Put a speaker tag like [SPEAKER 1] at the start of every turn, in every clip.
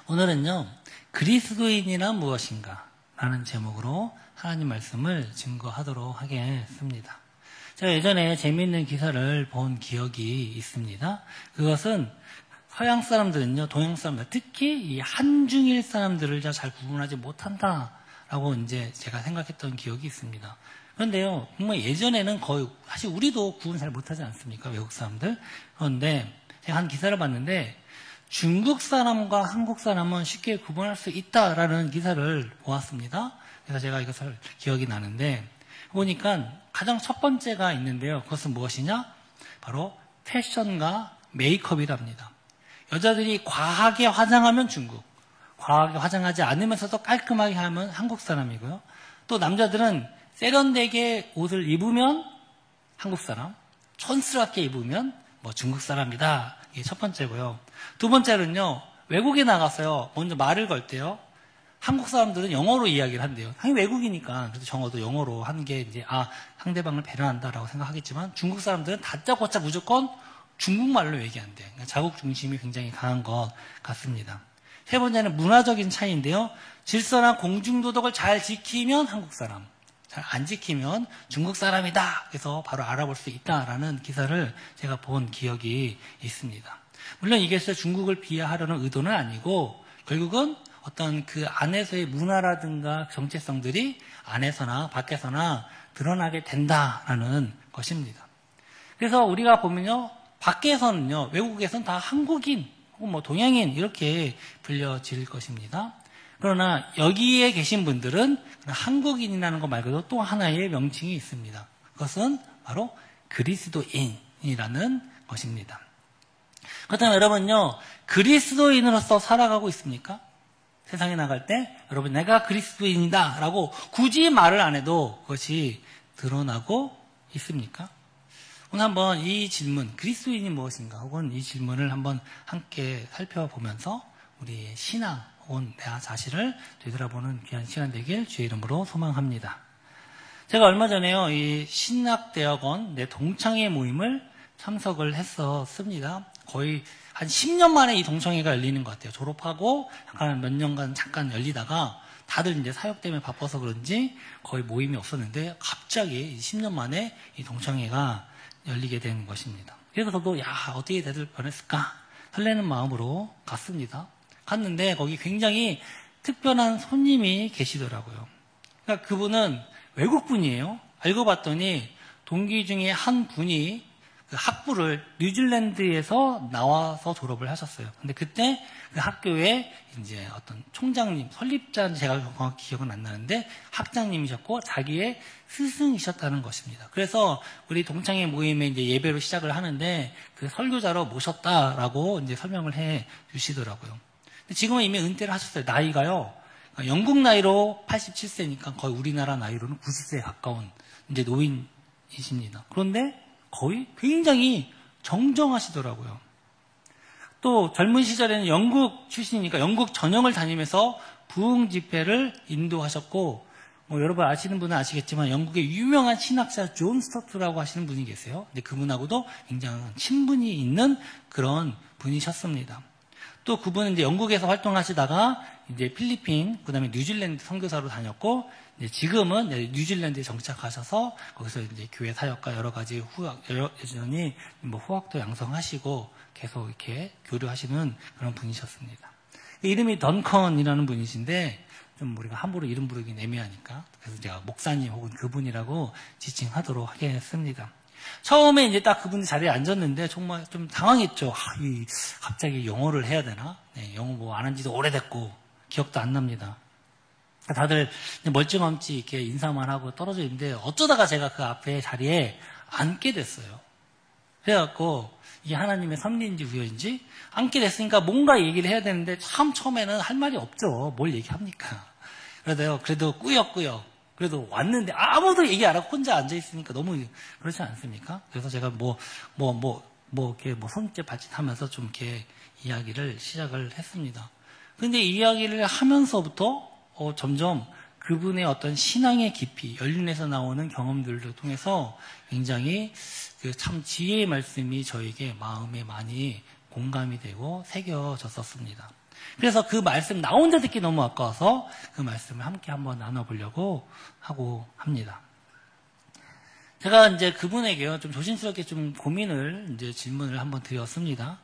[SPEAKER 1] 오늘은요, 그리스도인이란 무엇인가? 라는 제목으로 하나님 말씀을 증거하도록 하겠습니다. 제가 예전에 재미있는 기사를 본 기억이 있습니다. 그것은 서양 사람들은요, 동양 사람들, 특히 이 한중일 사람들을 잘 구분하지 못한다라고 이제 제가 생각했던 기억이 있습니다. 그런데요, 정말 예전에는 거의, 사실 우리도 구분 잘 못하지 않습니까? 외국 사람들. 그런데 제가 한 기사를 봤는데, 중국 사람과 한국 사람은 쉽게 구분할 수 있다라는 기사를 보았습니다. 그래서 제가 이것을 기억이 나는데, 보니까 가장 첫 번째가 있는데요. 그것은 무엇이냐? 바로 패션과 메이크업이랍니다. 여자들이 과하게 화장하면 중국, 과하게 화장하지 않으면서도 깔끔하게 하면 한국 사람이고요. 또 남자들은 세련되게 옷을 입으면 한국 사람, 촌스럽게 입으면 중국 사람이다. 이게 첫 번째고요. 두 번째는요, 외국에 나가서요, 먼저 말을 걸 때요, 한국 사람들은 영어로 이야기를 한대요. 당연히 외국이니까, 그래서 정어도 영어로 하는 게 이제, 상대방을 배려한다라고 생각하겠지만, 중국 사람들은 다짜고짜 무조건 중국말로 얘기한대요. 그러니까 자국 중심이 굉장히 강한 것 같습니다. 세 번째는 문화적인 차이인데요. 질서나 공중도덕을 잘 지키면 한국 사람, 잘 안 지키면 중국 사람이다. 그래서 바로 알아볼 수 있다라는 기사를 제가 본 기억이 있습니다. 물론 이게 중국을 비하하려는 의도는 아니고 결국은 어떤 그 안에서의 문화라든가 정체성들이 안에서나 밖에서나 드러나게 된다라는 것입니다. 그래서 우리가 보면요, 밖에서는요, 외국에서는 다 한국인 혹은 동양인 이렇게 불려질 것입니다. 그러나 여기에 계신 분들은 한국인이라는 것 말고도 또 하나의 명칭이 있습니다. 그것은 바로 그리스도인이라는 것입니다. 그렇다면 여러분요, 그리스도인으로서 살아가고 있습니까? 세상에 나갈 때 여러분 내가 그리스도인이다 라고 굳이 말을 안 해도 그것이 드러나고 있습니까? 오늘 한번 이 질문, 그리스도인이 무엇인가 혹은 이 질문을 한번 함께 살펴보면서 우리의 신앙 혹은 내 자신을 되돌아보는 귀한 시간 되길 주의 이름으로 소망합니다. 제가 얼마 전에요, 이 신학대학원 내 동창회 모임을 참석을 했었습니다. 거의 한 10년 만에 이 동창회가 열리는 것 같아요. 졸업하고 약간 몇 년간 잠깐 열리다가 다들 이제 사역 때문에 바빠서 그런지 거의 모임이 없었는데 갑자기 10년 만에 이 동창회가 열리게 된 것입니다. 그래서 저도 어떻게 다들 변했을까 설레는 마음으로 갔습니다. 갔는데 거기 굉장히 특별한 손님이 계시더라고요. 그러니까 그분은 외국분이에요. 알고 봤더니 동기 중에 한 분이 그 학부를 뉴질랜드에서 나와서 졸업을 하셨어요. 근데 그때 그 학교에 이제 어떤 총장님, 설립자는 제가 정확히 기억은 안 나는데 학장님이셨고 자기의 스승이셨다는 것입니다. 그래서 우리 동창회 모임에 이제 예배로 시작을 하는데 그 설교자로 모셨다라고 이제 설명을 해 주시더라고요. 근데 지금은 이미 은퇴를 하셨어요. 나이가요. 영국 나이로 87세니까 거의 우리나라 나이로는 90세에 가까운 이제 노인이십니다. 그런데 거의 굉장히 정정하시더라고요. 또 젊은 시절에는 영국 출신이니까 영국 전형을 다니면서 부흥 집회를 인도하셨고, 여러분 아시는 분은 아시겠지만 영국의 유명한 신학자 존 스토트라고 하시는 분이 계세요. 근데 그분하고도 굉장한 친분이 있는 그런 분이셨습니다. 또 그분은 이제 영국에서 활동하시다가 이제 필리핀, 그 다음에 뉴질랜드 선교사로 다녔고, 이제 지금은 뉴질랜드에 정착하셔서 거기서 이제 교회 사역과 여러 가지 여전히 후학도 양성하시고 계속 이렇게 교류하시는 그런 분이셨습니다. 이름이 던컨이라는 분이신데 좀 우리가 함부로 이름 부르긴 애매하니까 그래서 제가 목사님 혹은 그분이라고 지칭하도록 하겠습니다. 처음에 이제 딱 그분이 자리에 앉았는데 정말 좀 당황했죠. 갑자기 영어를 해야 되나? 영어 안 한 지도 오래됐고 기억도 안 납니다. 다들 멀찌감치 이렇게 인사만 하고 떨어져 있는데 어쩌다가 제가 그 앞에 자리에 앉게 됐어요. 그래갖고 이게 하나님의 섭리인지 우연인지 앉게 됐으니까 뭔가 얘기를 해야 되는데 참 처음에는 할 말이 없죠. 뭘 얘기합니까? 그래도 꾸역꾸역 그래도 왔는데 아무도 얘기 안 하고 혼자 앉아 있으니까 너무 그렇지 않습니까? 그래서 제가 이렇게 손짓 발짓 하면서 좀 이렇게 이야기를 시작을 했습니다. 근데 이야기를 하면서부터 점점 그분의 어떤 신앙의 깊이, 연륜에서 나오는 경험들을 통해서 굉장히 참 지혜의 말씀이 저에게 마음에 많이 공감이 되고 새겨졌었습니다. 그래서 그 말씀 나 혼자 듣기 너무 아까워서 그 말씀을 함께 한번 나눠보려고 하고 합니다. 제가 이제 그분에게요, 좀 조심스럽게 좀 고민을, 이제 질문을 한번 드렸습니다.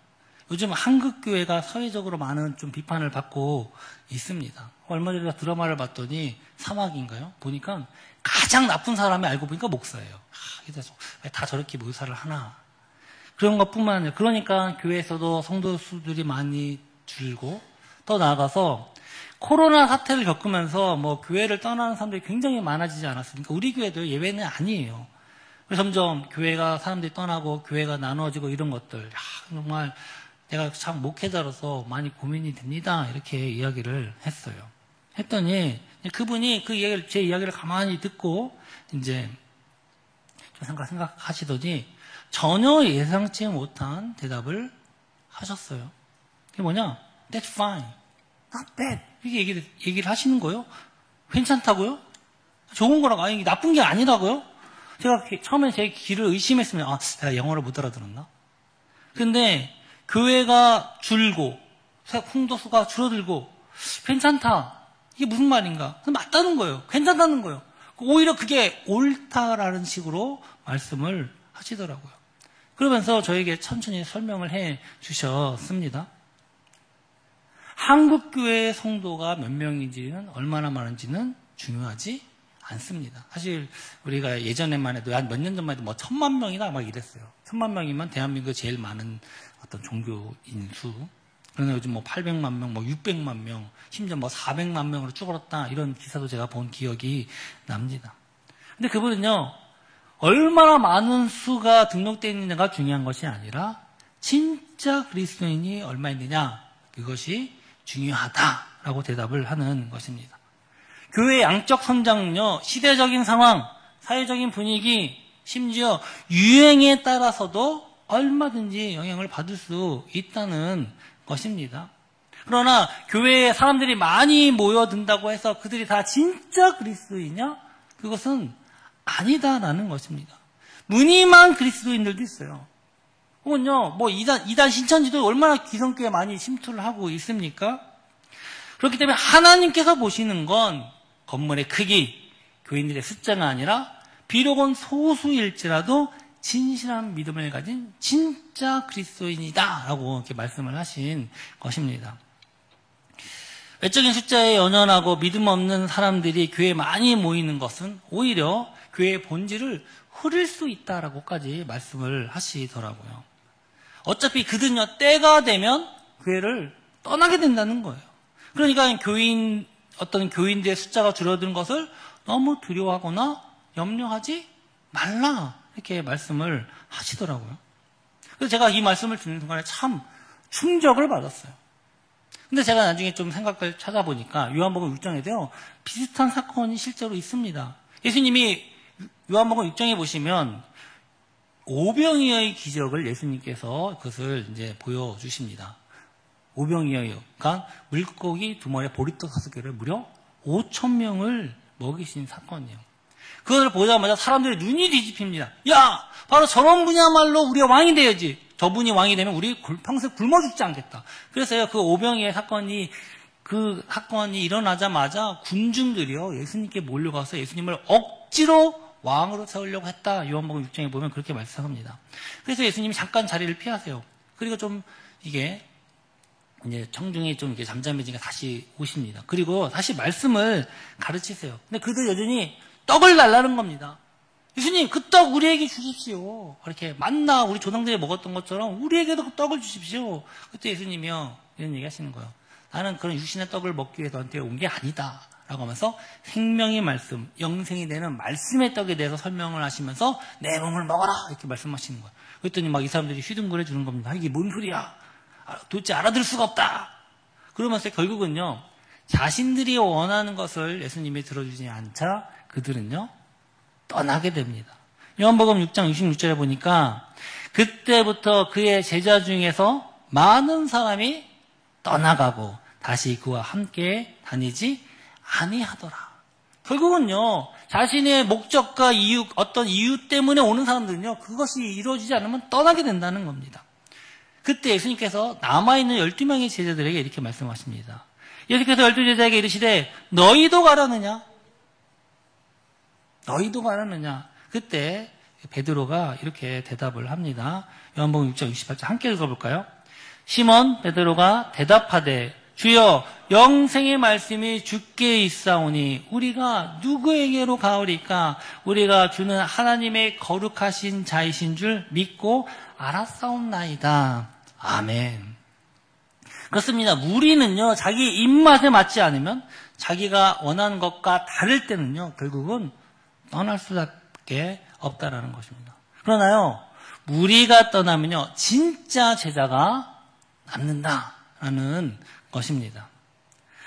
[SPEAKER 1] 요즘 한국교회가 사회적으로 많은 좀 비판을 받고 있습니다. 얼마 전에 드라마를 봤더니 사막인가요? 보니까 가장 나쁜 사람이 알고 보니까 목사예요. 그래서 왜 다 저렇게 묘사를 하나. 그런 것 뿐만 아니라, 그러니까 교회에서도 성도 수들이 많이 줄고, 더 나아가서 코로나 사태를 겪으면서 뭐 교회를 떠나는 사람들이 굉장히 많아지지 않았습니까? 우리 교회도 예외는 아니에요. 점점 교회가 사람들이 떠나고 교회가 나눠지고 이런 것들, 정말 내가 참 목회자로서 많이 고민이 됩니다. 이렇게 이야기를 했어요. 했더니 그분이 그 이야기를, 제 이야기를 가만히 듣고 이제 좀 생각하시더니 전혀 예상치 못한 대답을 하셨어요. 그게 뭐냐? That's fine. Not bad. 이렇게 얘기를 하시는 거예요. 괜찮다고요? 좋은 거라고. 아니, 나쁜 게 아니라고요? 제가 처음에 제 귀를 의심했습니다. 내가 영어를 못 알아들었나? 근데 교회가 줄고 성도 수가 줄어들고 괜찮다. 이게 무슨 말인가? 맞다는 거예요. 괜찮다는 거예요. 오히려 그게 옳다라는 식으로 말씀을 하시더라고요. 그러면서 저에게 천천히 설명을 해 주셨습니다. 한국교회의 성도가 몇 명인지는, 얼마나 많은지는 중요하지 않습니다. 사실 우리가 예전에만 해도 한 몇 년 전만 해도 뭐 1000만 명이나 막 이랬어요. 1000만 명이면 대한민국에 제일 많은 어떤 종교인 수. 그러나 요즘 뭐 800만 명, 뭐 600만 명, 심지어 뭐 400만 명으로 줄었다, 이런 기사도 제가 본 기억이 납니다. 근데 그분은요, 얼마나 많은 수가 등록되어 있느냐가 중요한 것이 아니라 진짜 그리스도인이 얼마 있느냐, 그것이 중요하다라고 대답을 하는 것입니다. 교회의 양적 성장은요, 시대적인 상황, 사회적인 분위기, 심지어 유행에 따라서도 얼마든지 영향을 받을 수 있다는 것입니다. 그러나 교회에 사람들이 많이 모여든다고 해서 그들이 다 진짜 그리스도이냐? 그것은 아니다라는 것입니다. 무늬만 그리스도인들도 있어요. 혹은요, 뭐 이단 신천지도 얼마나 기성교회 많이 침투를 하고 있습니까? 그렇기 때문에 하나님께서 보시는 건 건물의 크기, 교인들의 숫자가 아니라 비록은 소수일지라도 진실한 믿음을 가진 진짜 그리스도인이다 라고 이렇게 말씀을 하신 것입니다. 외적인 숫자에 연연하고 믿음 없는 사람들이 교회에 많이 모이는 것은 오히려 교회의 본질을 흐릴 수 있다라고까지 말씀을 하시더라고요. 어차피 그들은요, 때가 되면 교회를 떠나게 된다는 거예요. 그러니까 어떤 교인들의 숫자가 줄어드는 것을 너무 두려워하거나 염려하지 말라, 이렇게 말씀을 하시더라고요. 그래서 제가 이 말씀을 듣는 순간에 참 충격을 받았어요. 근데 제가 나중에 좀 생각을 찾아보니까 요한복음 6장에도요, 비슷한 사건이 실제로 있습니다. 예수님이 요한복음 6장에 보시면 오병이어의 기적을 예수님께서 그것을 이제 보여주십니다. 오병이어가 물고기 2마리에 보리떡 5개를 무려 5,000명을 먹이신 사건이에요. 그걸 보자마자 사람들의 눈이 뒤집힙니다. 야, 바로 저런 분이야말로 우리가 왕이 돼야지. 저분이 왕이 되면 우리 평생 굶어 죽지 않겠다. 그래서요, 그 오병이어 사건이 일어나자마자 군중들이요, 예수님께 몰려가서 예수님을 억지로 왕으로 세우려고 했다. 요한복음 6장에 보면 그렇게 말씀합니다. 그래서 예수님이 잠깐 자리를 피하세요. 그리고 좀 이게 이제 청중이 좀 이렇게 잠잠해지니까 다시 오십니다. 그리고 다시 말씀을 가르치세요. 근데 그들 여전히 떡을 달라는 겁니다. 예수님, 그 떡 우리에게 주십시오. 이렇게 만나 우리 조상들이 먹었던 것처럼 우리에게도 그 떡을 주십시오. 그때 예수님이요, 이런 얘기 하시는 거예요. 나는 그런 육신의 떡을 먹기 위해 너한테 온 게 아니다 라고 하면서 생명의 말씀, 영생이 되는 말씀의 떡에 대해서 설명을 하시면서 내 몸을 먹어라, 이렇게 말씀하시는 거예요. 그랬더니 막 이 사람들이 휘둥그레 주는 겁니다. 이게 뭔 소리야, 도대체 알아들 수가 없다. 그러면서 결국은요, 자신들이 원하는 것을 예수님이 들어주지 않자 그들은요, 떠나게 됩니다. 요한복음 6장 66절에 보니까 그때부터 그의 제자 중에서 많은 사람이 떠나가고 다시 그와 함께 다니지 아니하더라. 결국은요, 자신의 목적과 어떤 이유 때문에 오는 사람들은요, 그것이 이루어지지 않으면 떠나게 된다는 겁니다. 그때 예수님께서 남아있는 12명의 제자들에게 이렇게 말씀하십니다. 예수께서 12제자에게 이르시되 너희도 가라느냐? 너희도 가라느냐? 그때 베드로가 이렇게 대답을 합니다. 요한복음 6장 68절 함께 읽어볼까요? 시몬 베드로가 대답하되 주여 영생의 말씀이 주께 있사오니 우리가 누구에게로 가오리까? 우리가 주는 하나님의 거룩하신 자이신 줄 믿고 알았사옵나이다. 아멘. 그렇습니다. 무리는요, 자기 입맛에 맞지 않으면 자기가 원하는 것과 다를 때는요, 결국은 떠날 수밖에 없다라는 것입니다. 그러나요, 무리가 떠나면요, 진짜 제자가 남는다라는 것입니다.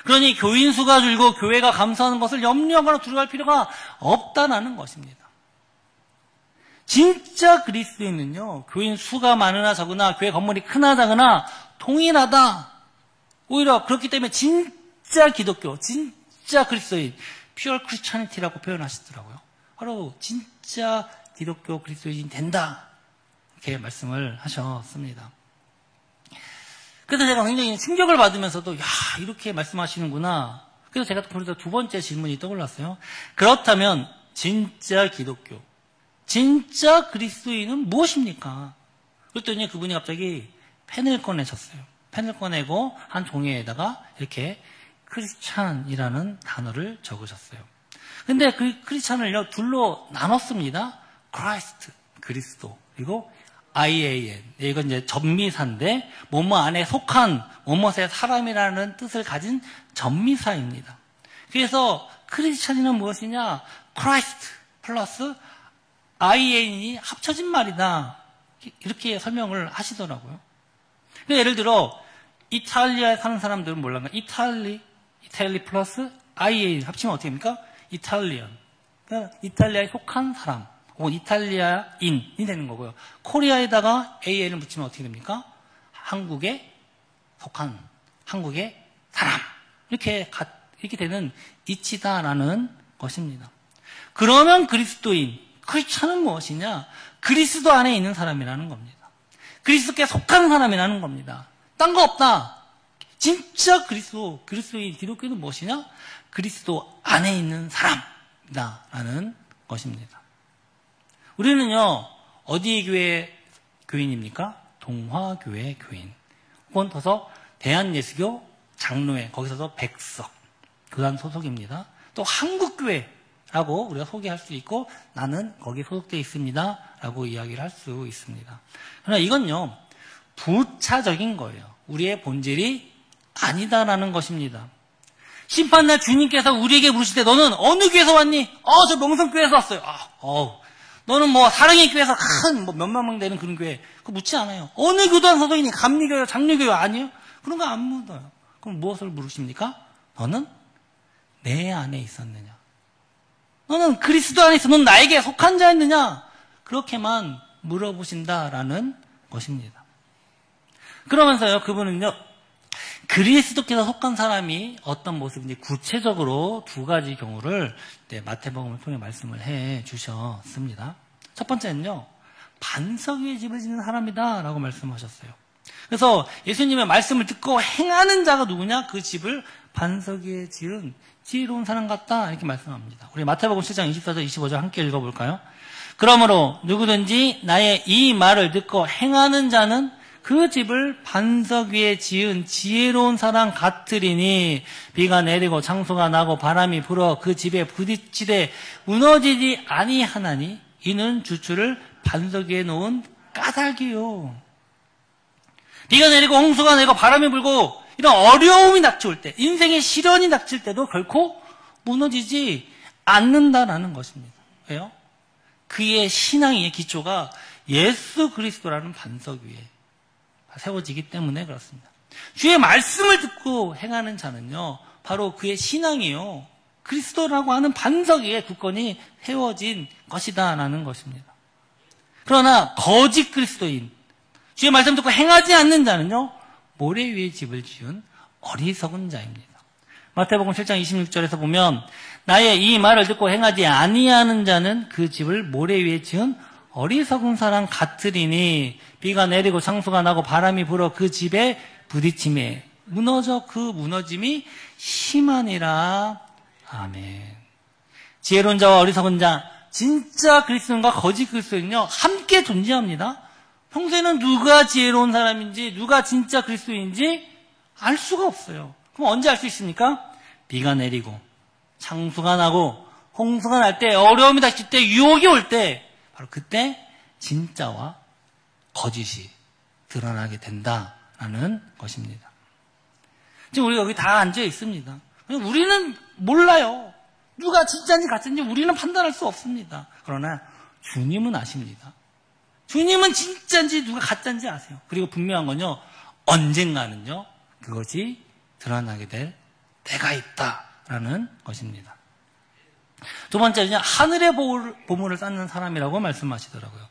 [SPEAKER 1] 그러니 교인 수가 줄고 교회가 감소하는 것을 염려하거나 두려워할 필요가 없다라는 것입니다. 진짜 그리스도인은요, 교인 수가 많으나 적으나 교회 건물이 크나 작으나 동일하다. 오히려 그렇기 때문에 진짜 기독교, 진짜 그리스도인, pure Christianity라고 표현하시더라고요. 바로 진짜 기독교 그리스도인이 된다. 이렇게 말씀을 하셨습니다. 그래서 제가 굉장히 충격을 받으면서도, 야, 이렇게 말씀하시는구나. 그래서 제가 그래서 두 번째 질문이 떠올랐어요. 그렇다면, 진짜 기독교, 진짜 그리스도인은 무엇입니까? 그랬더니 그분이 갑자기 펜을 꺼내셨어요. 펜을 꺼내고 한 종이에다가 이렇게 크리스찬이라는 단어를 적으셨어요. 근데 그 크리스찬을요, 둘로 나눴습니다. 크라이스트, 그리스도, 그리고 IAN. 이건 이제 전미사인데, 뭐뭐 안에 속한, 뭐뭐의 사람이라는 뜻을 가진 전미사입니다. 그래서 크리스찬이는 무엇이냐? 크라이스트 플러스 IAN이 합쳐진 말이다. 이렇게 설명을 하시더라고요. 예를 들어, 이탈리아에 사는 사람들은 몰랐나? 이탈리 플러스 IAN 합치면 어떻게 됩니까? 이탈리안. 그러니까 이탈리아에 속한 사람. 혹은 이탈리아인이 되는 거고요. 코리아에다가 AN을 붙이면 어떻게 됩니까? 한국에 속한, 한국의 사람. 이렇게 되는 이치다라는 것입니다. 그러면 그리스도인, 크리스찬은 무엇이냐? 그리스도 안에 있는 사람이라는 겁니다. 그리스도께 속한 사람이라는 겁니다. 딴 거 없다. 진짜 그리스도인, 기독교는 무엇이냐? 그리스도 안에 있는 사람이다라는 것입니다. 우리는요, 어디 교회 교인입니까? 동화교회 교인. 혹은 더서 대한예수교 장로회, 거기서도 백석, 교단 소속입니다. 또 한국교회라고 우리가 소개할 수 있고, 나는 거기 소속되어 있습니다. 라고 이야기를 할 수 있습니다. 그러나 이건요, 부차적인 거예요. 우리의 본질이 아니다라는 것입니다. 심판날 주님께서 우리에게 물으실 때 너는 어느 교회에서 왔니? 저 명성교회에서 왔어요. 너는 뭐 사랑의 교회에서 큰 몇만 명 되는 그런 교회. 그거 묻지 않아요. 어느 교단 소속이니? 감리교회, 장로교회 아니에요? 그런 거 안 묻어요. 그럼 무엇을 물으십니까? 너는 내 안에 있었느냐? 너는 그리스도 안에 있어. 넌 나에게 속한 자였느냐? 그렇게만 물어보신다라는 것입니다. 그러면서요, 그분은요, 그리스도께서 속한 사람이 어떤 모습인지 구체적으로 두 가지 경우를 마태복음을 통해 말씀을 해 주셨습니다. 첫 번째는요, 반석 위에 집을 짓는 사람이다 라고 말씀하셨어요. 그래서 예수님의 말씀을 듣고 행하는 자가 누구냐? 그 집을 반석 위에 지은 지혜로운 사람 같다 이렇게 말씀합니다. 우리 마태복음 7장 24절 25절 함께 읽어볼까요? 그러므로 누구든지 나의 이 말을 듣고 행하는 자는 그 집을 반석 위에 지은 지혜로운 사람 같으리니 비가 내리고 창수가 나고 바람이 불어 그 집에 부딪히되 무너지지 아니하나니 이는 주추를 반석 위에 놓은 까닭이요. 비가 내리고 홍수가 내리고 바람이 불고 이런 어려움이 닥쳐올 때, 인생의 시련이 닥칠 때도 결코 무너지지 않는다라는 것입니다. 왜요? 그의 신앙의 기초가 예수 그리스도라는 반석 위에 세워지기 때문에 그렇습니다. 주의 말씀을 듣고 행하는 자는요, 바로 그의 신앙이요, 그리스도라고 하는 반석 위에 굳건히 세워진 것이다라는 것입니다. 그러나 거짓 그리스도인, 주의 말씀 듣고 행하지 않는 자는요, 모래 위에 집을 지은 어리석은 자입니다. 마태복음 7장 26절에서 보면 나의 이 말을 듣고 행하지 아니하는 자는 그 집을 모래 위에 지은 어리석은 사람 같으리니 비가 내리고 창수가 나고 바람이 불어 그 집에 부딪힘에 무너져 그 무너짐이 심하니라. 아멘. 지혜로운 자와 어리석은 자, 진짜 그리스도인과 거짓 그리스도인은요 함께 존재합니다. 평소에는 누가 지혜로운 사람인지 누가 진짜 그리스도인지 알 수가 없어요. 그럼 언제 알 수 있습니까? 비가 내리고 창수가 나고 홍수가 날 때, 어려움이 닥칠 때, 유혹이 올 때, 바로 그때 진짜와 거짓이 드러나게 된다라는 것입니다. 지금 우리 여기 다 앉아 있습니다. 우리는 몰라요. 누가 진짜인지 가짜인지 우리는 판단할 수 없습니다. 그러나 주님은 아십니다. 주님은 진짜인지 누가 가짜인지 아세요. 그리고 분명한 건요, 언젠가는요 그것이 드러나게 될 때가 있다라는 것입니다. 두 번째는요, 하늘의 보물을 쌓는 사람이라고 말씀하시더라고요.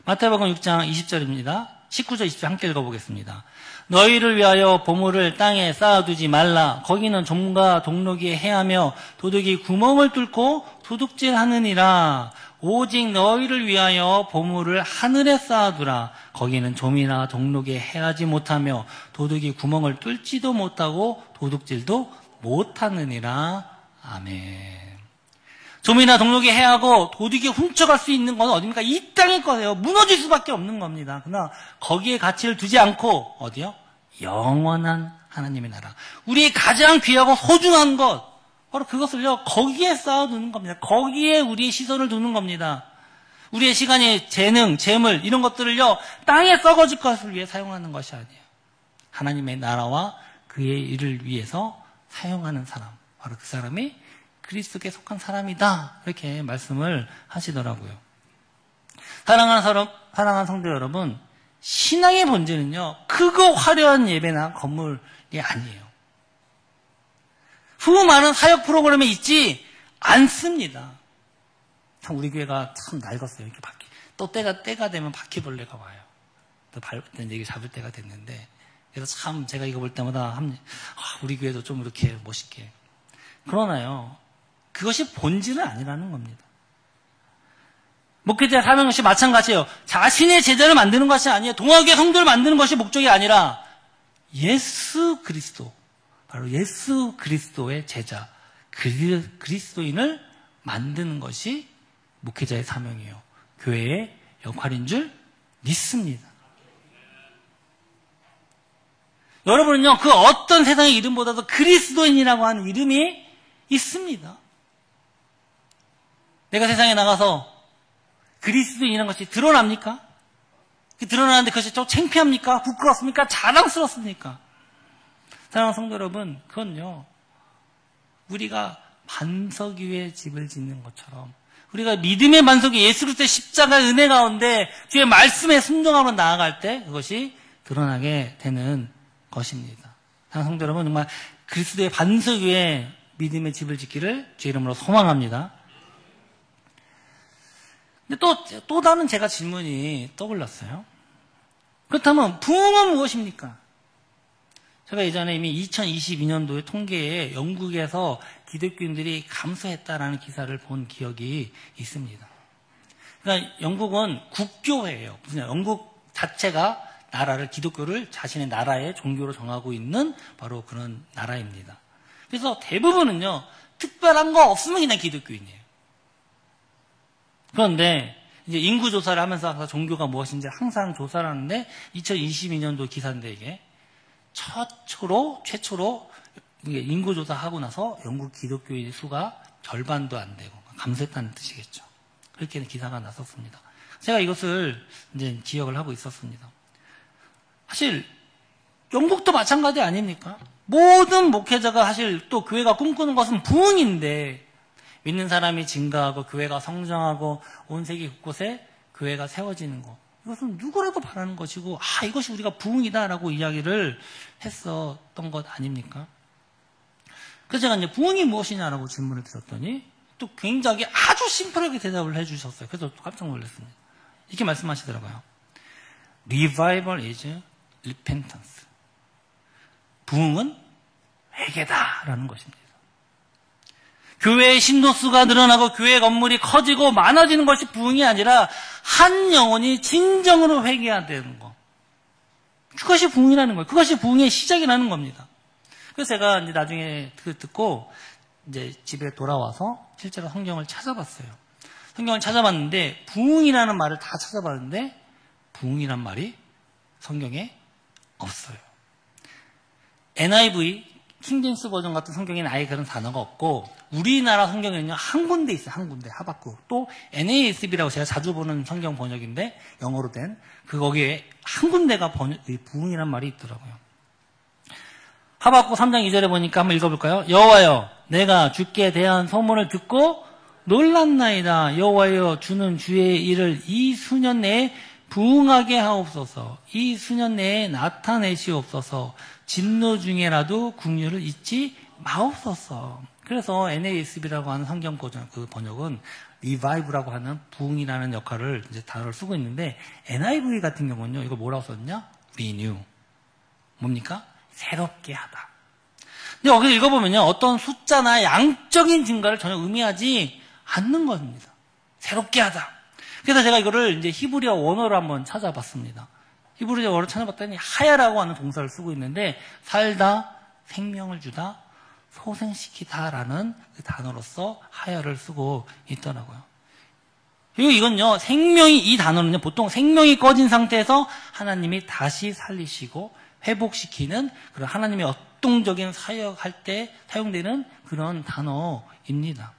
[SPEAKER 1] 마태복음 6장 20절입니다. 19절 20절 함께 읽어보겠습니다. 너희를 위하여 보물을 땅에 쌓아두지 말라. 거기는 좀과 동록이 해하며 도둑이 구멍을 뚫고 도둑질하느니라. 오직 너희를 위하여 보물을 하늘에 쌓아두라. 거기는 좀이나 동록이 해하지 못하며 도둑이 구멍을 뚫지도 못하고 도둑질도 못하느니라. 아멘. 좀이나 동록이 해하고 도둑이 훔쳐갈 수 있는 건 어디입니까? 이 땅일 거예요. 무너질 수밖에 없는 겁니다. 그러나 거기에 가치를 두지 않고 어디요? 영원한 하나님의 나라. 우리의 가장 귀하고 소중한 것, 바로 그것을요 거기에 쌓아두는 겁니다. 거기에 우리의 시선을 두는 겁니다. 우리의 시간이 재능, 재물 이런 것들을요 땅에 썩어질 것을 위해 사용하는 것이 아니에요. 하나님의 나라와 그의 일을 위해서 사용하는 사람, 바로 그 사람이 그리스도께 속한 사람이다, 이렇게 말씀을 하시더라고요. 사랑하는 성도 여러분, 신앙의 본질은요 크고 화려한 예배나 건물이 아니에요. 수많은 사역 프로그램에 있지 않습니다. 참 우리 교회가 참 낡았어요. 이렇게 또 때가 되면 바퀴벌레가 와요. 또 이게 잡을 때가 됐는데, 그래서 참 제가 이거 볼 때마다 우리 교회도 좀 이렇게 멋있게. 그러나요, 그것이 본질은 아니라는 겁니다. 목회자 사명 역시 마찬가지예요. 자신의 제자를 만드는 것이 아니에요. 동화교회 성도를 만드는 것이 목적이 아니라 예수 그리스도, 바로 예수 그리스도의 제자, 그리스도인을 만드는 것이 목회자의 사명이에요. 교회의 역할인 줄 믿습니다. 여러분은요, 그 어떤 세상의 이름보다도 그리스도인이라고 하는 이름이 있습니다. 내가 세상에 나가서 그리스도인이라는 것이 드러납니까? 드러나는데 그것이 좀 창피합니까? 부끄럽습니까? 자랑스럽습니까? 사랑하는 성도 여러분, 그건요, 우리가 반석 위에 집을 짓는 것처럼, 우리가 믿음의 반석 위에 예수 그리스도의 십자가의 은혜 가운데 주의 말씀에 순종하며 나아갈 때 그것이 드러나게 되는 것입니다. 사랑하는 성도 여러분, 정말 그리스도의 반석 위에 믿음의 집을 짓기를 주의 이름으로 소망합니다. 근데 또 다른 제가 질문이 떠올랐어요. 그렇다면 부흥은 무엇입니까? 제가 예전에 이미 2022년도의 통계에 영국에서 기독교인들이 감소했다라는 기사를 본 기억이 있습니다. 그러니까 영국은 국교회예요. 무슨 영국 자체가 나라를, 기독교를 자신의 나라의 종교로 정하고 있는 바로 그런 나라입니다. 그래서 대부분은요, 특별한 거 없으면 그냥 기독교인이에요. 그런데 이제 인구 조사를 하면서 항상 종교가 무엇인지 항상 조사를 하는데 2022년도 기사인데 이게 최초로 인구 조사하고 나서 영국 기독교인의 수가 절반도 안 되고 감소했다는 뜻이겠죠. 그렇게 기사가 났었습니다. 제가 이것을 이제 기억을 하고 있었습니다. 사실 영국도 마찬가지 아닙니까? 모든 목회자가 사실 또 교회가 꿈꾸는 것은 부흥인데, 믿는 사람이 증가하고 교회가 성장하고 온 세계 곳곳에 교회가 세워지는 것, 이것은 누구라도 바라는 것이고, 이것이 우리가 부흥이다라고 이야기를 했었던 것 아닙니까? 그래서 제가 이제 부흥이 무엇이냐라고 질문을 드렸더니 또 굉장히 아주 심플하게 대답을 해주셨어요. 그래서 깜짝 놀랐습니다. 이렇게 말씀하시더라고요. Revival is repentance. 부흥은 회개다라는 것입니다. 교회의 신도수가 늘어나고 교회 건물이 커지고 많아지는 것이 부흥이 아니라 한 영혼이 진정으로 회개해야 되는 거. 그것이 부흥이라는 거예요. 그것이 부흥의 시작이라는 겁니다. 그래서 제가 이제 나중에 듣고 이제 집에 돌아와서 실제로 성경을 찾아봤어요. 성경을 찾아봤는데 부흥이라는 말을 다 찾아봤는데 부흥이란 말이 성경에 없어요. NIV, 킹제임스 버전 같은 성경에는 아예 그런 단어가 없고 우리나라 성경에는요 한 군데 있어요. 한 군데 하박국. 또 NASB라고 제가 자주 보는 성경 번역인데 영어로 된 거기에 한 군데가 부흥이란 말이 있더라고요. 하박국 3장 2절에 보니까 한번 읽어볼까요? 여호와여 내가 주께 대한 소문을 듣고 놀랐나이다. 여호와여 주는 주의 일을 이 수년 내에 부응하게 하옵소서. 이 수년 내에 나타내시옵소서. 진노 중에라도 긍휼을 잊지 마옵소서. 그래서 NASB라고 하는 성경 그 번역은 revive라고 하는 부흥이라는 역할을 이제 단어를 쓰고 있는데 NIV 같은 경우는요 이거 뭐라고 썼냐? renew. 뭡니까? 새롭게 하다. 근데 여기 읽어보면요 어떤 숫자나 양적인 증가를 전혀 의미하지 않는 겁니다. 새롭게 하다. 그래서 제가 이거를 이제 히브리어 원어로 한번 찾아봤습니다. 히브리어 원어로 찾아봤더니 하야라고 하는 동사를 쓰고 있는데 살다, 생명을 주다, 소생시키다라는 그 단어로서 하야를 쓰고 있더라고요. 그리고 이건요 이 단어는요 보통 생명이 꺼진 상태에서 하나님이 다시 살리시고 회복시키는 그런 하나님의 역동적인 사역할 때 사용되는 그런 단어입니다.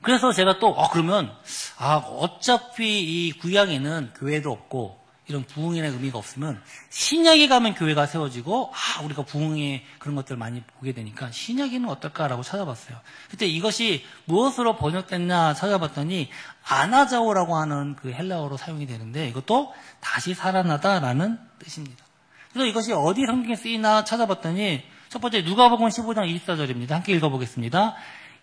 [SPEAKER 1] 그래서 제가 또 그러면 어차피 이 구약에는 교회도 없고 이런 부흥이나 의미가 없으면 신약에 가면 교회가 세워지고 우리가 부흥의 그런 것들을 많이 보게 되니까 신약에는 어떨까라고 찾아봤어요. 그때 이것이 무엇으로 번역됐냐 찾아봤더니 아나자오라고 하는 그 헬라어로 사용이 되는데 이것도 다시 살아나다라는 뜻입니다. 그래서 이것이 어디 성경에 쓰이나 찾아봤더니 첫 번째 누가복음 15장 24절입니다. 함께 읽어보겠습니다.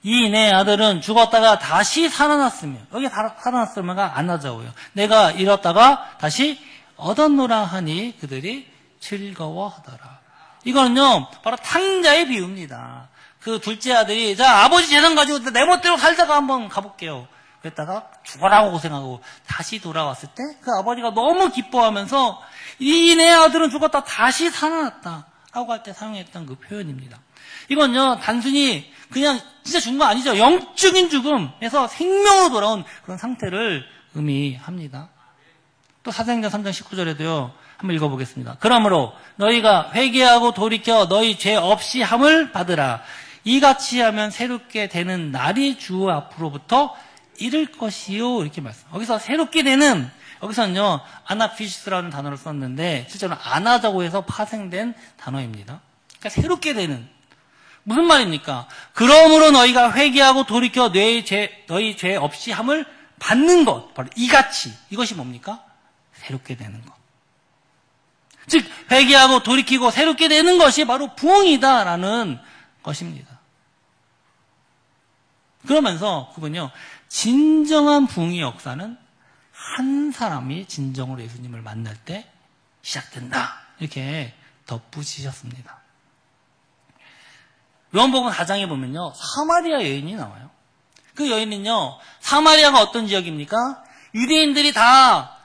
[SPEAKER 1] 이 내 아들은 죽었다가 다시 살아났으며 여기 살아났으면가 아나자오예요. 내가 잃었다가 다시 얻었노라 하니 그들이 즐거워하더라. 이거는요 바로 탕자의 비유입니다. 그 둘째 아들이 자 아버지 재산 가지고 내 멋대로 살다가 한번 가볼게요. 그랬다가 죽어라고 고생하고 다시 돌아왔을 때 그 아버지가 너무 기뻐하면서 이 내 아들은 죽었다 다시 살아났다 라고 할 때 사용했던 그 표현입니다. 이건요 단순히 그냥 진짜 죽은 거 아니죠. 영적인 죽음에서 생명으로 돌아온 그런 상태를 의미합니다. 또 사도행전 3장 19절에도요 한번 읽어보겠습니다. 그러므로 너희가 회개하고 돌이켜 너희 죄 없이 함을 받으라. 이같이 하면 새롭게 되는 날이 주 앞으로부터 이를 것이요 이렇게 말씀. 여기서 새롭게 되는 여기서는요 아나피시스라는 단어를 썼는데 실제로 아나자고에서 파생된 단어입니다. 그러니까 새롭게 되는 무슨 말입니까? 그러므로 너희가 회개하고 돌이켜 너희 죄 없이 함을 받는 것 바로 이같이 이것이 뭡니까? 새롭게 되는 것. 즉 회개하고 돌이키고 새롭게 되는 것이 바로 부흥이다라는 것입니다. 그러면서 그분요 진정한 부흥의 역사는 한 사람이 진정으로 예수님을 만날 때 시작된다 이렇게 덧붙이셨습니다. 요한복음 4장에 보면요 사마리아 여인이 나와요. 그 여인은요 사마리아가 어떤 지역입니까? 유대인들이 다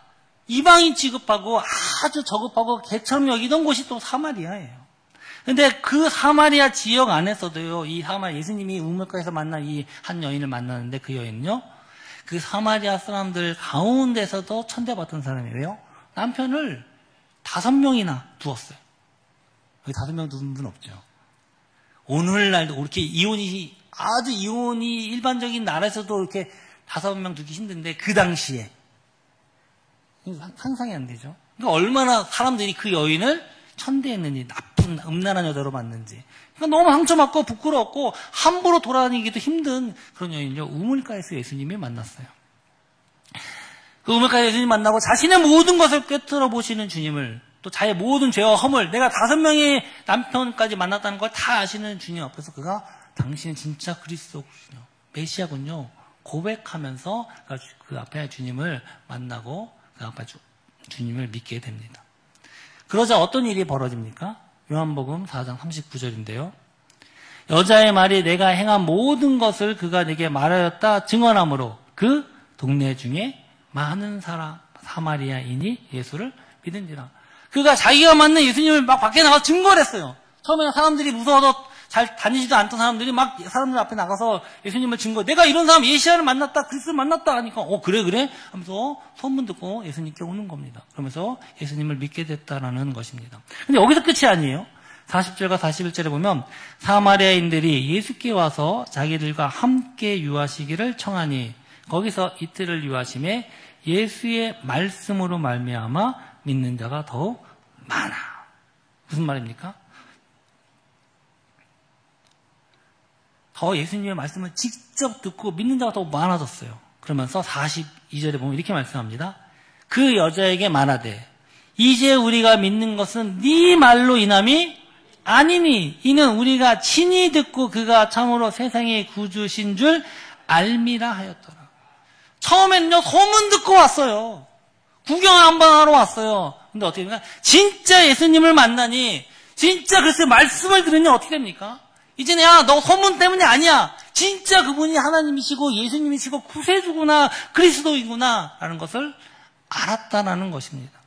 [SPEAKER 1] 이방인 취급하고 아주 저급하고 개처럼 여기던 곳이 또 사마리아예요. 근데 그 사마리아 지역 안에서도요 이 예수님이 우물가에서 만난 이 한 여인을 만나는데 그 여인은요 그 사마리아 사람들 가운데서도 천대받던 사람이에요. 남편을 5명이나 두었어요. 여기 5명 두는 분 없죠. 오늘날도 이렇게 이혼이 일반적인 나라에서도 이렇게 5명 두기 힘든데 그 당시에 상상이 안 되죠. 그러니까 얼마나 사람들이 그 여인을 천대했는지 나쁜 음란한 여자로 봤는지 그러니까 너무 상처받고 부끄러웠고 함부로 돌아다니기도 힘든 그런 여인을요 우물가에서 예수님이 만났어요. 그 우물가에서 예수님 만나고 자신의 모든 것을 꿰뚫어 보시는 주님을 또 자의 모든 죄와 허물 내가 5명의 남편까지 만났다는 걸 다 아시는 주님 앞에서 그가 당신은 진짜 그리스도군요 메시아군요 고백하면서 그 앞에 주님을 만나고 그 앞에 주님을 믿게 됩니다. 그러자 어떤 일이 벌어집니까? 요한복음 4장 39절인데요. 여자의 말이 내가 행한 모든 것을 그가 내게 말하였다 증언하므로 그 동네 중에 많은 사마리아인이 예수를 믿은지라. 그가 자기가 만난 예수님을 막 밖에 나가서 증거를 했어요. 처음에는 사람들이 무서워서 잘 다니지도 않던 사람들이 막 사람들 앞에 나가서 예수님을 증거, 내가 이런 사람 예시아를 만났다, 그리스도를 만났다 하니까 그래 하면서 소문 듣고 예수님께 오는 겁니다. 그러면서 예수님을 믿게 됐다라는 것입니다. 근데 여기서 끝이 아니에요. 40절과 41절에 보면 사마리아인들이 예수께 와서 자기들과 함께 유하시기를 청하니 거기서 이틀을 유하심에 예수의 말씀으로 말미암아 믿는 자가 더욱 많아. 무슨 말입니까? 더 예수님의 말씀을 직접 듣고 믿는 자가 더 많아졌어요. 그러면서 42절에 보면 이렇게 말씀합니다. 그 여자에게 말하되 이제 우리가 믿는 것은 네 말로 인함이 아니니 이는 우리가 친히 듣고 그가 참으로 세상의 구주신 줄 알미라 하였더라. 처음에는요 소문 듣고 왔어요. 구경 한번 하러 왔어요. 근데 어떻게 됩니까? 진짜 예수님을 만나니 진짜 글쎄 말씀을 들으니 어떻게 됩니까? 이제는 야, 너 소문 때문이 아니야. 진짜 그분이 하나님이시고 예수님이시고 구세주구나, 그리스도이구나 라는 것을 알았다라는 것입니다.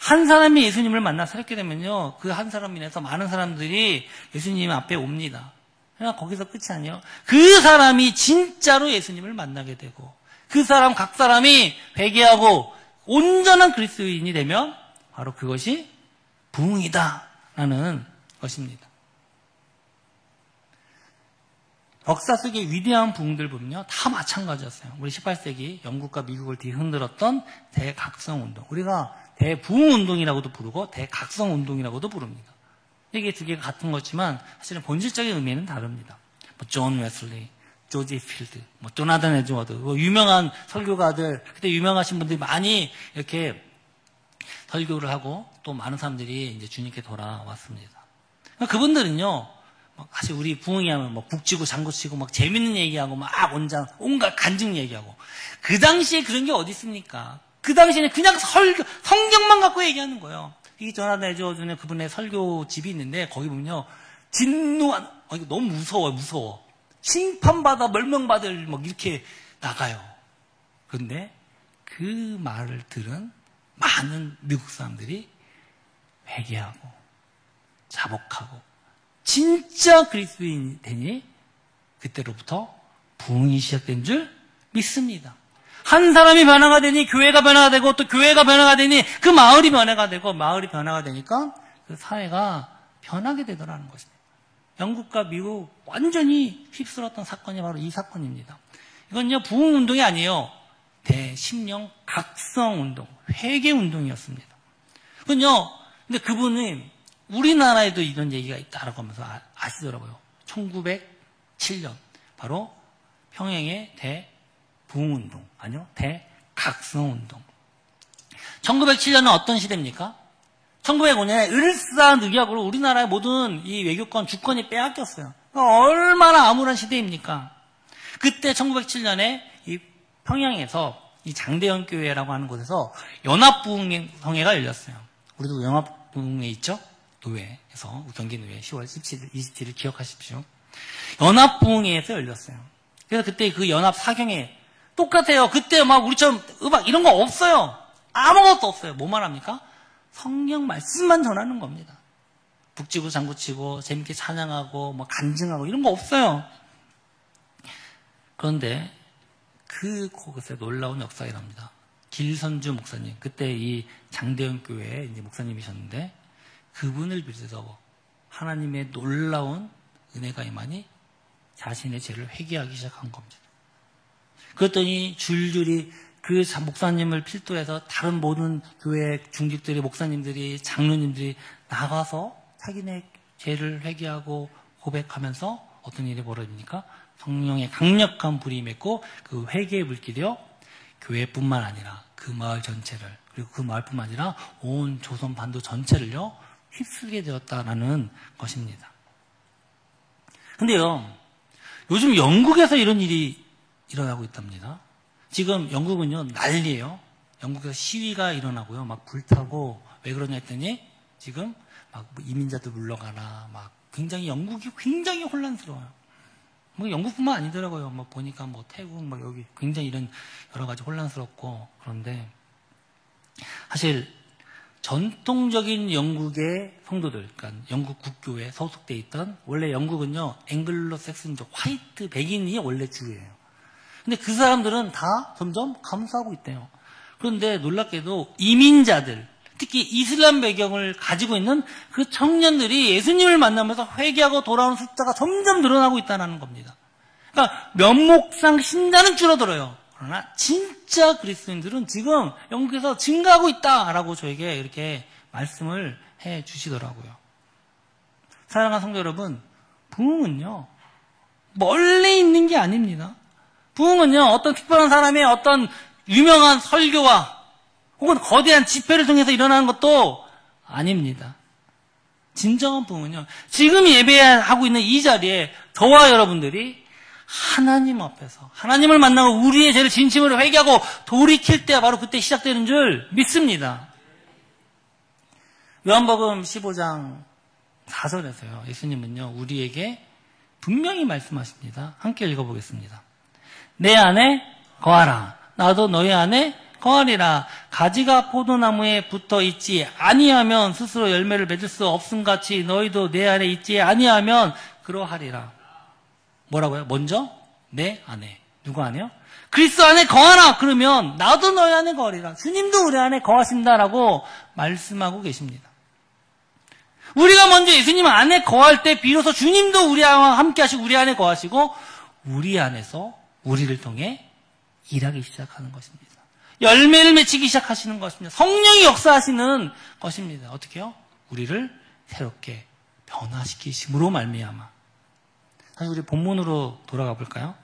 [SPEAKER 1] 한 사람이 예수님을 만나 새롭게 되면요, 그 한 사람 인해서 많은 사람들이 예수님 앞에 옵니다. 그냥 거기서 끝이 아니에요. 그 사람이 진짜로 예수님을 만나게 되고 그 사람 각 사람이 회개하고 온전한 그리스도인이 되면 바로 그것이 부흥이다라는 것입니다. 역사 속의 위대한 부흥들 보면요, 다 마찬가지였어요. 우리 18세기 영국과 미국을 뒤흔들었던 대각성운동. 우리가 대부흥운동이라고도 부르고 대각성운동이라고도 부릅니다. 이게 두 개가 같은 거지만 사실은 본질적인 의미는 다릅니다. 존 웨슬리, 조지 필드, 조나단 에드워드, 유명한 설교가들, 그때 유명하신 분들이 많이 이렇게 설교를 하고 또 많은 사람들이 이제 주님께 돌아왔습니다. 그분들은요, 사실 우리 부흥이 하면 북치고 장구치고 막 재밌는 얘기하고 막 온갖 간증 얘기하고 그 당시에 그런 게 어디 있습니까? 그 당시에는 그냥 성경만 갖고 얘기하는 거예요. 이 조나단 에드워드는 그분의 설교집이 있는데 거기 보면요, 진노한, 이거 너무 무서워. 심판받아 멸명받을 이렇게 나가요. 그런데 그 말을 들은 많은 미국 사람들이 회개하고 자복하고 진짜 그리스도인이 되니 그때로부터 부흥이 시작된 줄 믿습니다. 한 사람이 변화가 되니 교회가 변화가 되고 또 교회가 변화가 되니 그 마을이 변화가 되고 마을이 변화가 되니까 그 사회가 변하게 되더라는 것입니다. 영국과 미국 완전히 휩쓸었던 사건이 바로 이 사건입니다. 이건요, 부흥운동이 아니에요. 대심령 각성운동, 회개운동이었습니다. 그건요, 근데 그분은 우리나라에도 이런 얘기가 있다라고 하면서 아시더라고요. 1907년, 바로 평양의 대부흥운동, 아니요, 대각성운동. 1907년은 어떤 시대입니까? 1905년에 을사늑약으로 우리나라의 모든 이 외교권, 주권이 빼앗겼어요. 얼마나 암울한 시대입니까? 그때 1907년에 이 평양에서 이 장대현 교회라고 하는 곳에서 연합부흥회가 열렸어요. 우리도 연합부흥회 있죠? 노회에서, 경기노회 10월 17일, 27일 기억하십시오. 연합부흥회에서 열렸어요. 그래서 그때 그 연합 사경회 똑같아요. 그때 막 우리처럼 음악 이런 거 없어요. 아무것도 없어요. 뭐만 합니까? 성경 말씀만 전하는 겁니다. 북치고 장구치고 재밌게 찬양하고 간증하고 이런 거 없어요. 그런데 그곳에 놀라운 역사가 일어납니다. 길선주 목사님, 그때 이 장대현 교회의 이제 목사님이셨는데 그분을 비롯해서 하나님의 놀라운 은혜가 임하니 자신의 죄를 회개하기 시작한 겁니다. 그랬더니 줄줄이 그 목사님을 필두해서 다른 모든 교회 중직들이, 목사님들이, 장로님들이 나가서 자기네 죄를 회개하고 고백하면서 어떤 일이 벌어집니까? 성령의 강력한 불이 맺고 그 회개의 불길이요, 교회뿐만 아니라 그 마을 전체를, 그리고 그 마을뿐만 아니라 온 조선 반도 전체를요 휩쓸게 되었다라는 것입니다. 근데요, 요즘 영국에서 이런 일이 일어나고 있답니다. 지금 영국은요 난리예요. 영국에서 시위가 일어나고요, 막 불타고. 왜 그러냐 했더니 지금 막 이민자들 물러가라, 막 영국이 굉장히 혼란스러워요. 뭐 영국뿐만 아니더라고요. 뭐 보니까 뭐 태국 뭐 여기 굉장히 이런 여러 가지 혼란스럽고 그런데 사실 전통적인 영국의 성도들, 그러니까 영국 국교에 소속돼 있던 원래 영국은요 앵글로색슨족 화이트 백인이 원래 주예요. 근데 그 사람들은 다 점점 감소하고 있대요. 그런데 놀랍게도 이민자들, 특히 이슬람 배경을 가지고 있는 그 청년들이 예수님을 만나면서 회개하고 돌아오는 숫자가 점점 늘어나고 있다는 겁니다. 그러니까 면목상 신자는 줄어들어요. 그러나 진짜 그리스도인들은 지금 영국에서 증가하고 있다라고 저에게 이렇게 말씀을 해 주시더라고요. 사랑하는 성도 여러분, 부흥은요 멀리 있는 게 아닙니다. 부흥은요 어떤 특별한 사람의 어떤 유명한 설교와 혹은 거대한 집회를 통해서 일어나는 것도 아닙니다. 진정한 부흥은요 지금 예배하고 있는 이 자리에 저와 여러분들이 하나님 앞에서 하나님을 만나고 우리의 죄를 진심으로 회개하고 돌이킬 때 바로 그때 시작되는 줄 믿습니다. 요한복음 15장 4절에서요 예수님은요 우리에게 분명히 말씀하십니다. 함께 읽어보겠습니다. 내 안에 거하라. 나도 너희 안에 거하리라. 가지가 포도나무에 붙어 있지 아니하면 스스로 열매를 맺을 수 없음같이 너희도 내 안에 있지 아니하면 그러하리라. 뭐라고요? 먼저 내 안에. 누구 안에요? 그리스도 안에 거하라. 그러면 나도 너희 안에 거하리라. 주님도 우리 안에 거하신다라고 말씀하고 계십니다. 우리가 먼저 예수님 안에 거할 때 비로소 주님도 우리와 함께 하시고 우리 안에 거하시고 우리 안에서 우리를 통해 일하기 시작하는 것입니다. 열매를 맺히기 시작하시는 것입니다. 성령이 역사하시는 것입니다. 어떻게요? 우리를 새롭게 변화시키심으로 말미암아. 다시 우리 본문으로 돌아가 볼까요?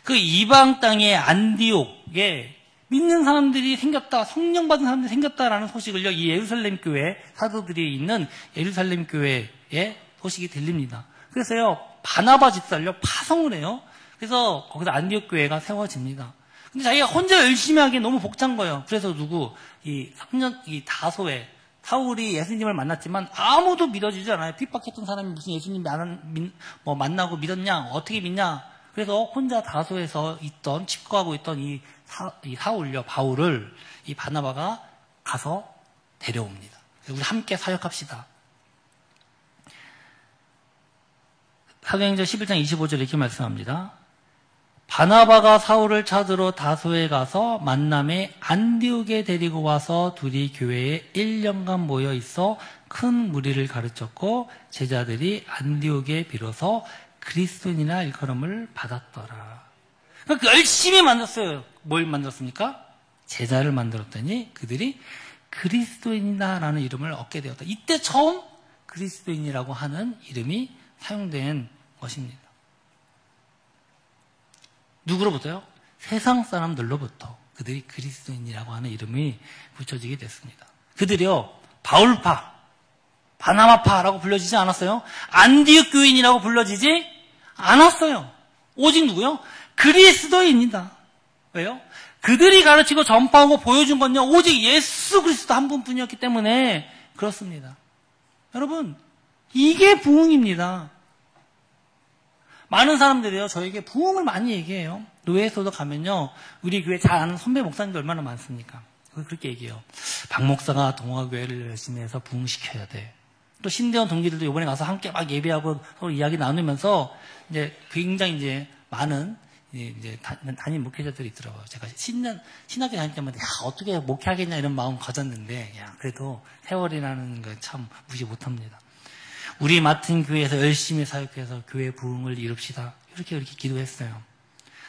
[SPEAKER 1] 그 이방 땅의 안디옥에 믿는 사람들이 생겼다, 성령 받은 사람들이 생겼다라는 소식을요, 이 예루살렘 교회, 사도들이 있는 예루살렘 교회의 소식이 들립니다. 그래서요, 바나바 집사를요, 파송을 해요. 그래서 거기서 안디옥 교회가 세워집니다. 근데 자기가 혼자 열심히 하기엔 너무 벅찬 거예요. 그래서 이 다소에, 사울이 예수님을 만났지만 아무도 믿어주지 않아요. 핍박했던 사람이 무슨 예수님 만나고 믿었냐? 어떻게 믿냐? 그래서 혼자 다소에서 칩거하고 있던 이 사울요, 바울을 이 바나바가 가서 데려옵니다. 그래서 우리 함께 사역합시다. 사도행전 11장 25절에 이렇게 말씀합니다. 바나바가 사울을 찾으러 다소에 가서 만남에 안디옥에 데리고 와서 둘이 교회에 1년간 모여 있어 큰 무리를 가르쳤고 제자들이 안디옥에 비로소 그리스도인이라 일컬음을 받았더라. 그러니까 열심히 만들었어요. 뭘 만들었습니까? 제자를 만들었더니 그들이 그리스도인이다라는 이름을 얻게 되었다. 이때 처음 그리스도인이라고 하는 이름이 사용된 것입니다. 누구로부터요? 세상 사람들로부터 그들이 그리스도인이라고 하는 이름이 붙여지게 됐습니다. 그들이요, 바울파, 바나바파라고 불려지지 않았어요. 안디옥 교인이라고 불려지지 않았어요. 오직 누구요? 그리스도인이다. 왜요? 그들이 가르치고 전파하고 보여준 건요, 오직 예수 그리스도 한 분뿐이었기 때문에 그렇습니다. 여러분, 이게 부흥입니다. 많은 사람들이요, 저에게 부흥을 많이 얘기해요. 노예에서도 가면요, 우리 교회 잘 아는 선배 목사님들 얼마나 많습니까? 그렇게 얘기해요. 박 목사가 동화교회를 열심히 해서 부흥시켜야 돼. 또 신대원 동기들도 이번에 가서 함께 막 예배하고 서로 이야기 나누면서 이제 굉장히 이제 많은 이제 담임 목회자들이 있더라고요. 제가 신학교 다닐 때마다 야, 어떻게 목회하겠냐 이런 마음 가졌는데, 야, 그래도 세월이라는 거 참 무시 못합니다. 우리 맡은 교회에서 열심히 사역해서 교회 부흥을 이룹시다. 이렇게 기도했어요.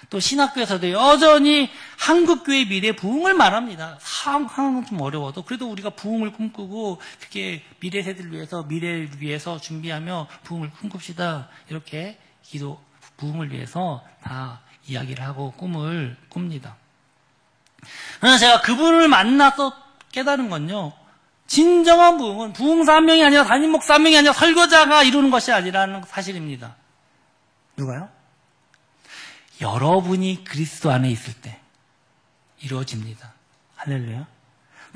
[SPEAKER 1] 또 신학교에서도 여전히 한국교회 미래 부흥을 말합니다. 상황은 좀 어려워도 그래도 우리가 부흥을 꿈꾸고 그게 미래 세대를 위해서 미래를 위해서 준비하며 부흥을 꿈꿉시다. 이렇게 부흥을 위해서 다 이야기를 하고 꿈을 꿉니다. 그러나 제가 그분을 만나서 깨달은 건요, 진정한 부흥은 부흥사 한 명이 아니라 담임 목사 한 명이 아니라 설교자가 이루는 것이 아니라는 사실입니다. 누가요? 여러분이 그리스도 안에 있을 때 이루어집니다. 할렐루야.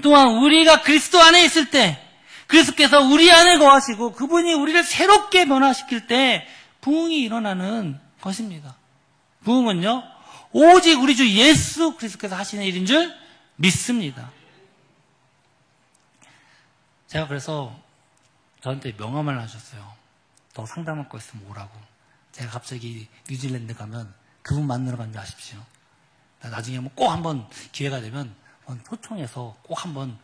[SPEAKER 1] 또한 우리가 그리스도 안에 있을 때 그리스도께서 우리 안에 거하시고 그분이 우리를 새롭게 변화시킬 때 부흥이 일어나는 것입니다. 부흥은요, 오직 우리 주 예수 그리스도께서 하시는 일인 줄 믿습니다. 제가 그래서 저한테 명함을 하셨어요. 너 상담할 거 있으면 오라고. 제가 갑자기 뉴질랜드 가면 그분 만나러 간 줄 아십시오. 나중에 꼭 한번 기회가 되면 초청해서 꼭 한번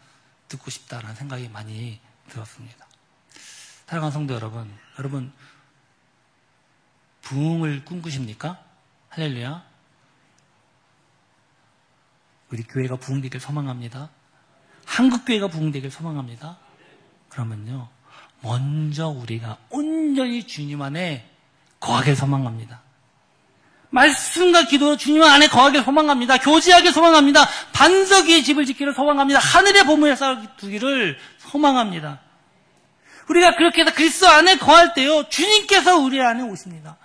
[SPEAKER 1] 듣고 싶다라는 생각이 많이 들었습니다. 사랑하는 성도 여러분, 여러분 부흥을 꿈꾸십니까? 할렐루야. 우리 교회가 부흥되길 소망합니다. 한국교회가 부흥되길 소망합니다. 그러면요, 먼저 우리가 온전히 주님 안에 거하길 소망합니다. 말씀과 기도로 주님 안에 거하길 소망합니다. 교제하길 소망합니다. 반석 위에 집을 짓기를 소망합니다. 하늘의 보물을 쌓아두기를 소망합니다. 우리가 그렇게 해서 그리스도 안에 거할 때요, 주님께서 우리 안에 오십니다.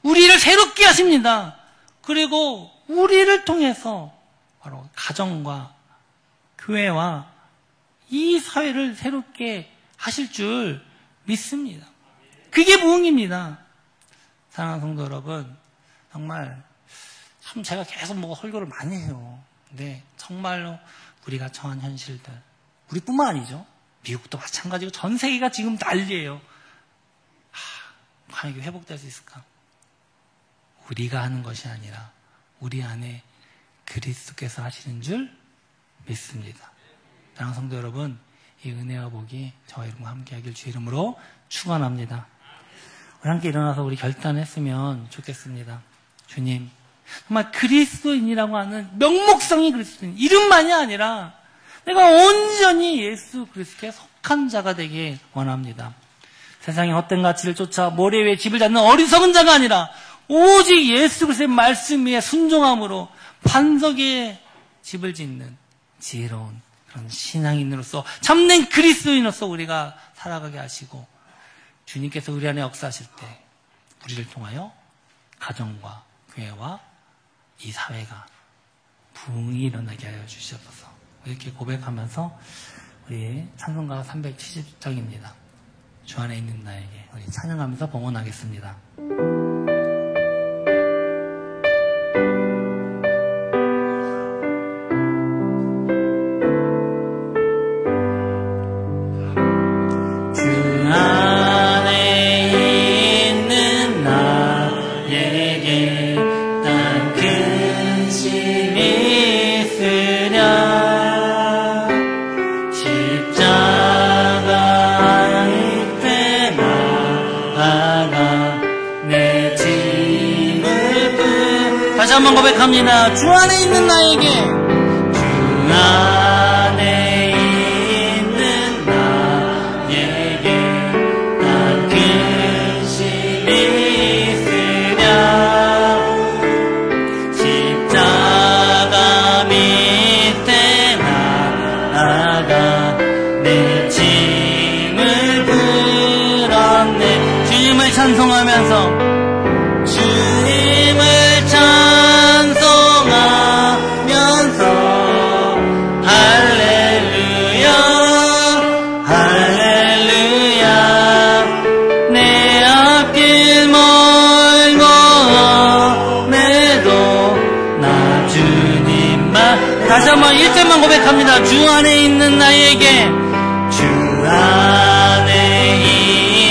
[SPEAKER 1] 우리를 새롭게 하십니다. 그리고 우리를 통해서 바로 가정과 교회와 이 사회를 새롭게 하실 줄 믿습니다. 그게 부흥입니다. 사랑하는 성도 여러분, 정말 참 제가 계속 설교를 많이 해요. 근데 정말로 우리가 처한 현실들, 우리뿐만 아니죠. 미국도 마찬가지고 전 세계가 지금 난리예요. 과연 이게 회복될 수 있을까? 우리가 하는 것이 아니라 우리 안에 그리스도께서 하시는 줄 믿습니다. 사랑하는 성도 여러분, 이 은혜와 복이 저와 여러분과 함께 하길 주 이름으로 축원합니다. 우리 함께 일어나서 우리 결단했으면 좋겠습니다. 주님, 정말 그리스도인이라고 하는 명목성이 그리스도인, 이름만이 아니라 내가 온전히 예수 그리스도께 속한 자가 되길 원합니다. 세상의 헛된 가치를 쫓아 모래 위에 집을 잡는 어리석은 자가 아니라 오직 예수 그리스도의 말씀 위에 순종함으로 반석 위에 집을 짓는 지혜로운 그런 신앙인으로서, 참된 그리스도인으로서 우리가 살아가게 하시고, 주님께서 우리 안에 역사하실 때 우리를 통하여 가정과 교회와 이 사회가 부흥이 일어나게 하여 주시옵소서. 이렇게 고백하면서 우리 찬송가 370장입니다. 주 안에 있는 나에게 우리 찬양하면서 봉헌하겠습니다. 다시 한번 고백합니다. 주 안에 있는 나에게, 주 안에 있는 나에게 난 근심이 있으랴. 십자가 밑에 나아가 내 짐을 풀었네. 주님을 찬송하면서 다시 한번 1절만 고백합니다. 주 안에 있는 나에게, 주 안에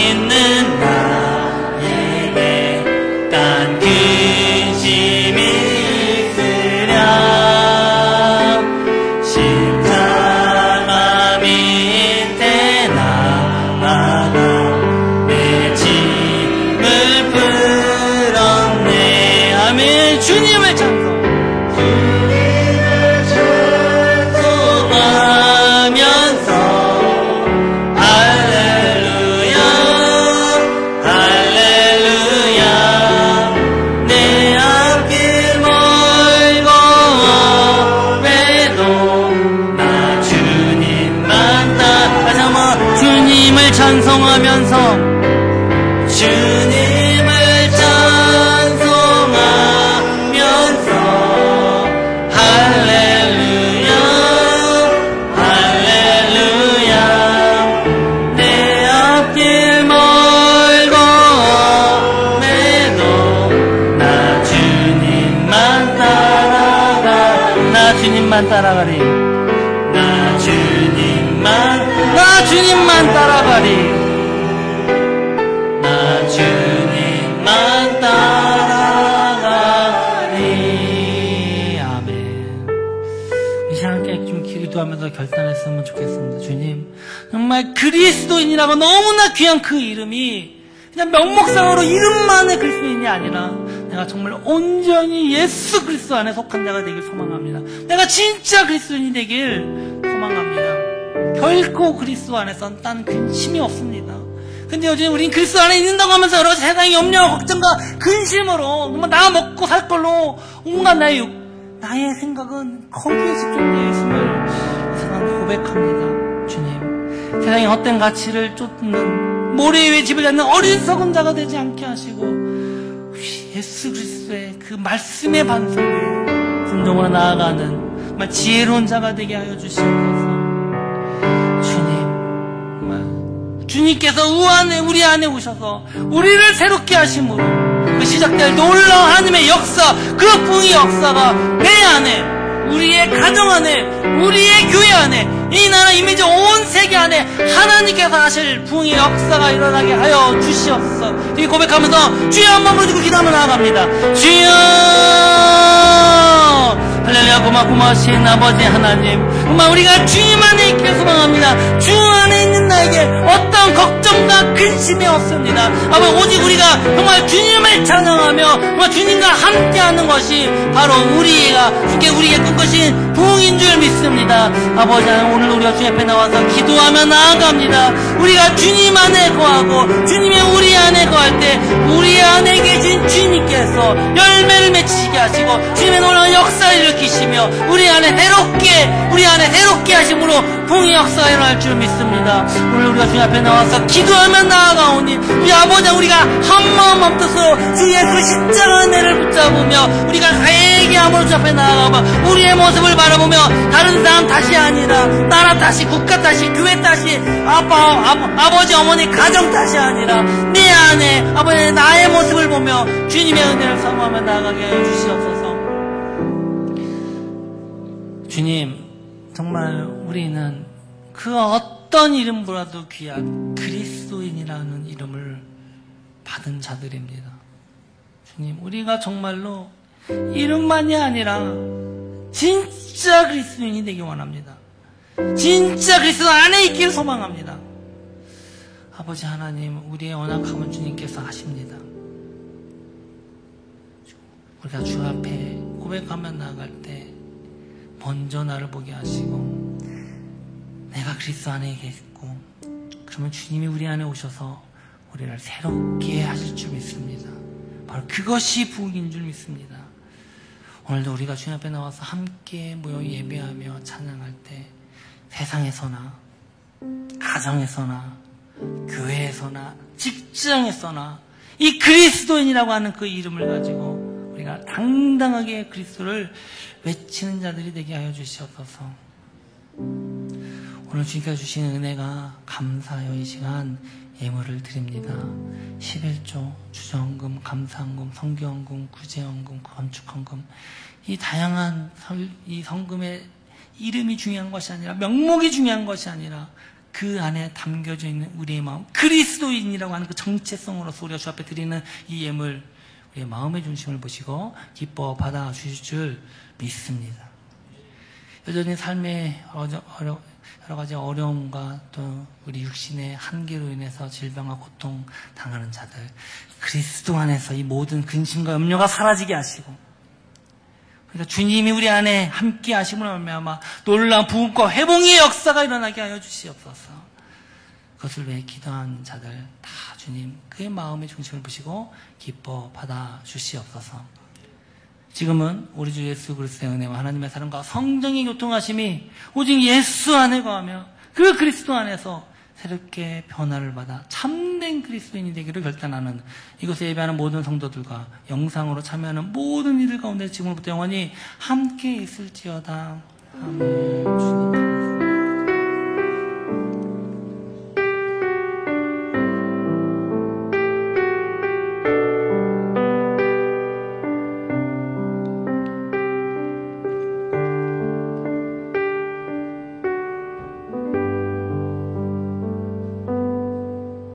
[SPEAKER 1] 있는 나에게 딴 근심이 있으랴. 십자가 밑에 나아가 내 짐을 풀었네. 아멘. 주님을 찬송. 찬송하면서 주님을 찬송하면서 주님만 따라가리. 나 주님만 따라가리. 나 주님만 따라가리. 아멘. 이 시간 함께 좀 기도하면서 결단했으면 좋겠습니다. 주님, 정말 그리스도인이라고 너무나 귀한 그 이름이 그냥 명목상으로 이름만의 그리스도인이 아니라 내가 정말 온전히 예수 그리스도 안에 속한 자가 되길 소망합니다. 내가 진짜 그리스도인이 되길 소망합니다. 결코 그리스도 안에선 딴 근심이 없습니다. 근데 요즘 우린 그리스도 안에 있는다고 하면서 여러 가지 세상의 염려와 걱정과 근심으로 정말 나 먹고 살 걸로 온갖 나의 생각은 거기에 집중되어 있음을 세상 고백합니다. 주님, 세상의 헛된 가치를 쫓는 모래 위에 집을 잡는 어리석은 자가 되지 않게 하시고 예수 그리스도의 그 말씀의 반석에 순종으로 나아가는 정말 지혜로운 자가 되게 하여 주시옵소서. 주님, 주님께서 우리 안에 오셔서 우리를 새롭게 하심으로 그 시작될 놀라운 하나님의 역사, 그 부흥의 역사가 내 안에, 우리의 가정 안에, 우리의 교회 안에, 이 나라 이미지 온 세계 안에 하나님께서 하실 부흥의 역사가 일어나게 하여 주시옵소서. 이 고백하면서 주여 한 번 부르짖고 기도하며 나아갑니다. 주여, 할렐루야. 고마우신 아버지 하나님, 정말 우리가 주님 안에 있길 소망합니다. 주 안에 있는 나에게 어떤 걱정과 근심이 없습니다. 아버지, 오직 우리가 정말 주님을 찬양하며 정말 주님과 함께하는 것이 바로 주께 우리에게 꿈꾸신 부흥인 줄 믿습니다. 아버지, 오늘 우리가 주님 앞에 나와서 기도하며 나아갑니다. 우리가 주님 안에 거하고 주님이 우리 안에 거할 때 우리 안에 계신 주님께서 열매를 맺히게 하시고 주님의 놀라운 역사를 일으키시며 우리 안에 새롭게 하심으로 부흥의 역사가 일어날 줄 믿습니다. 오늘 우리가 주님 앞에 나와서 기도하며 나아가오니 우리 아버지, 우리가 한마음 합쳐서 주 예수 십자가 은혜를 붙잡으며 우리가 회개함으로 주 앞에 나아가며 우리의 모습을 바라보며 다른 사람 탓이 아니라 나라 탓이, 국가 탓이, 교회 탓이, 아버지 어머니 가정 탓이 아니라 내 안에 아버지 나의 모습을 보며 주님의 은혜를 사모하며 나아가게 하여 주시옵소서. 주님, 정말 우리는 그 어떤 이름보다도 귀한 그리스도인이라는 이름을 받은 자들입니다. 주님, 우리가 정말로 이름만이 아니라 진짜 그리스도인이 되기 원합니다. 진짜 그리스도 안에 있기를 소망합니다. 아버지 하나님, 우리의 언약함은 주님께서 하십니다. 우리가 주 앞에 고백하며 나아갈 때 먼저 나를 보게 하시고 내가 그리스도 안에 있고, 그러면 주님이 우리 안에 오셔서 우리를 새롭게 하실 줄 믿습니다. 바로 그것이 부흥인 줄 믿습니다. 오늘도 우리가 주님 앞에 나와서 함께 모여 예배하며 찬양할 때 세상에서나 가정에서나 교회에서나 직장에서나 이 그리스도인이라고 하는 그 이름을 가지고 우리가 당당하게 그리스도를 외치는 자들이 되게 하여 주시옵소서. 오늘 주님께서 주신 은혜가 감사하여 이 시간 예물을 드립니다. 11조, 주정금, 감사헌금, 성교헌금, 구제헌금, 건축헌금, 이 다양한 이 성금의 이름이 중요한 것이 아니라, 명목이 중요한 것이 아니라 그 안에 담겨져 있는 우리의 마음, 그리스도인이라고 하는 그 정체성으로서 우리가 주 앞에 드리는 이 예물, 우리의 마음의 중심을 보시고 기뻐 받아 주실 줄 믿습니다. 여전히 삶의 여러 가지 어려움과 또 우리 육신의 한계로 인해서 질병과 고통 당하는 자들, 그리스도 안에서 이 모든 근심과 염려가 사라지게 하시고, 그러니까 주님이 우리 안에 함께 하심으로 말미암아 놀라운 부흥과 회복의 역사가 일어나게 하여 주시옵소서. 그것을 위해 기도한 자들 다 주님 그의 마음의 중심을 보시고 기뻐 받아 주시옵소서. 지금은 우리 주 예수 그리스도의 은혜와 하나님의 사랑과 성령의 교통하심이 오직 예수 안에 거하며 그 그리스도 안에서 새롭게 변화를 받아 참된 그리스도인이 되기를 결단하는 이곳에 예배하는 모든 성도들과 영상으로 참여하는 모든 이들 가운데 지금부터 영원히 함께 있을지어다. 아멘. 주님.